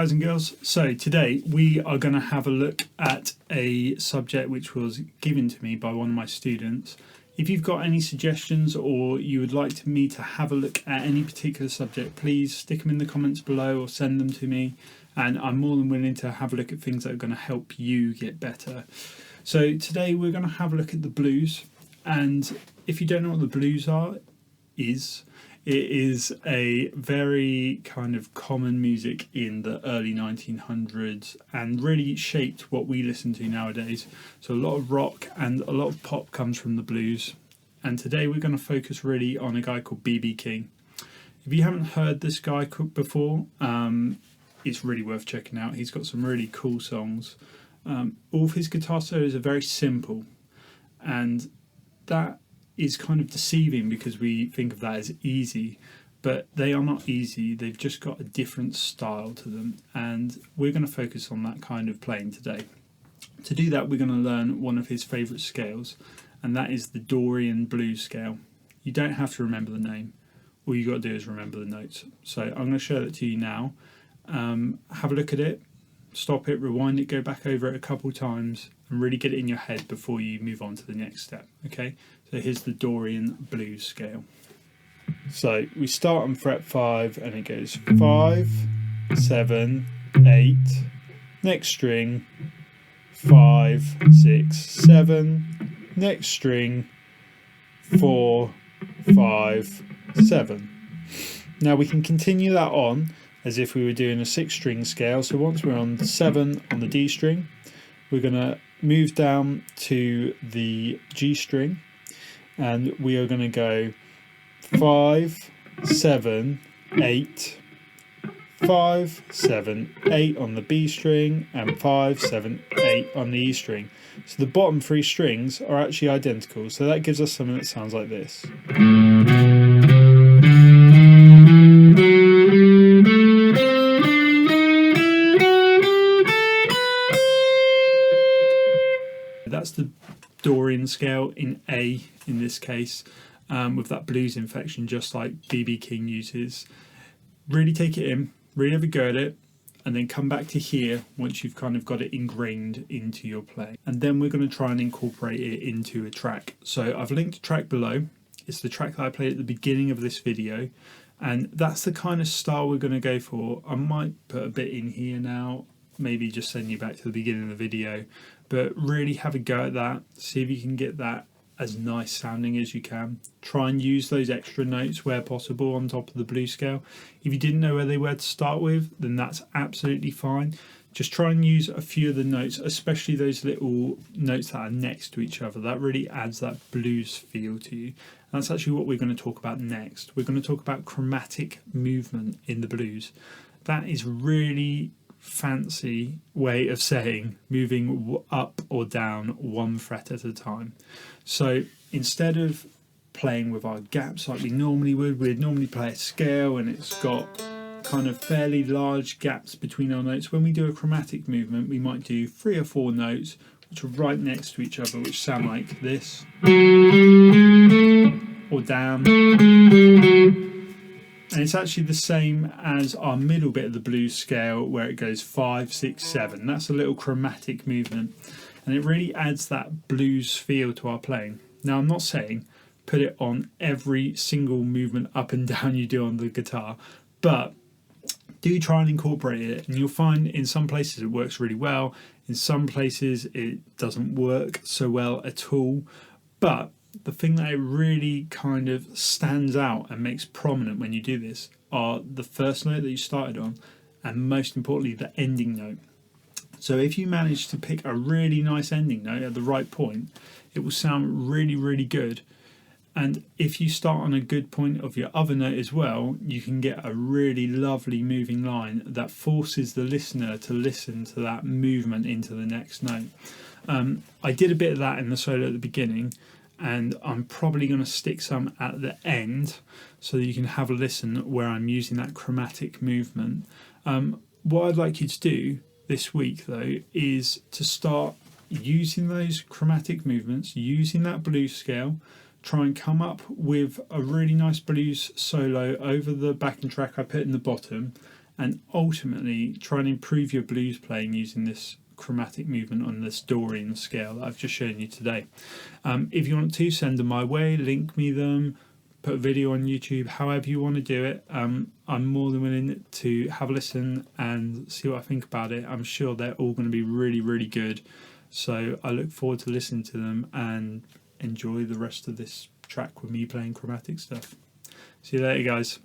guys and girls. So today we are going to have a look at a subject which was given to me by one of my students. If you've got any suggestions or you would like me to have a look at any particular subject, please stick them in the comments below or send them to me, and I'm more than willing to have a look at things that are going to help you get better. So today we're going to have a look at the blues, and if you don't know what the blues it is a very kind of common music in the early 1900s and really shaped what we listen to nowadays. So a lot of rock and a lot of pop comes from the blues. And today we're going to focus really on a guy called B.B. King. If you haven't heard this guy before, it's really worth checking out. He's got some really cool songs. All of his guitar solos are very simple, and that is kind of deceiving because we think of that as easy, but they are not easy. They've just got a different style to them, and we're going to focus on that kind of playing today. To do that, we're going to learn one of his favourite scales, and that is the Dorian Blues Scale. You don't have to remember the name. All you got to do is remember the notes. So I'm going to show that to you now. Have a look at it, stop it, rewind it, go back over it a couple times, and really get it in your head before you move on to the next step. Okay, so here's the Dorian Blues Scale. So we start on fret 5 and it goes 5, 7, 8, next string, 5, 6, 7, next string, 4, 5, 7. Now we can continue that on as if we were doing a 6-string scale. So once we're on 7 on the D string, we're going to move down to the G string, and we are going to go 5, 7, 8, 5, 7, 8 on the B string, and 5, 7, 8 on the E string. So the bottom 3 strings are actually identical, so that gives us something that sounds like this. That's the Dorian scale in A in this case, with that blues inflection, just like B.B. King uses. Really take it in, really have a go at it, and then come back to here once you've kind of got it ingrained into your play. And then we're going to try and incorporate it into a track. So I've linked a track below. It's the track that I played at the beginning of this video, and that's the kind of style we're going to go for. I might put a bit in here now, maybe just send you back to the beginning of the video, but really have a go at that. See if you can get that as nice sounding as you can. Try and use those extra notes where possible on top of the blues scale. If you didn't know where they were to start with, then that's absolutely fine. Just try and use a few of the notes, especially those little notes that are next to each other. That really adds that blues feel to you. And that's actually what we're going to talk about next. We're going to talk about chromatic movement in the blues. That is really fancy way of saying moving up or down one fret at a time. So instead of playing with our gaps like we normally would, we'd normally play a scale and it's got kind of fairly large gaps between our notes. When we do a chromatic movement, we might do 3 or 4 notes which are right next to each other, which sound like this, or down. And it's actually the same as our middle bit of the blues scale where it goes 5, 6, 7. That's a little chromatic movement, and it really adds that blues feel to our playing. Now, I'm not saying put it on every single movement up and down you do on the guitar, but do try and incorporate it, and you'll find in some places it works really well, in some places it doesn't work so well at all. But the thing that it really kind of stands out and makes prominent when you do this are the first note that you started on, and most importantly the ending note. So if you manage to pick a really nice ending note at the right point, it will sound really, really good. And if you start on a good point of your other note as well, you can get a really lovely moving line that forces the listener to listen to that movement into the next note. I did a bit of that in the solo at the beginning, and I'm probably going to stick some at the end so that you can have a listen where I'm using that chromatic movement. What I'd like you to do this week though is to start using those chromatic movements, using that blues scale, try and come up with a really nice blues solo over the backing track I put in the bottom, and ultimately try and improve your blues playing using this chromatic movement on this Dorian scale that I've just shown you today. If you want to, send them my way, link me them, put a video on YouTube, however you want to do it. I'm more than willing to have a listen and see what I think about it. I'm sure they're all going to be really, really good. So I look forward to listening to them and enjoy the rest of this track with me playing chromatic stuff. See you later, guys.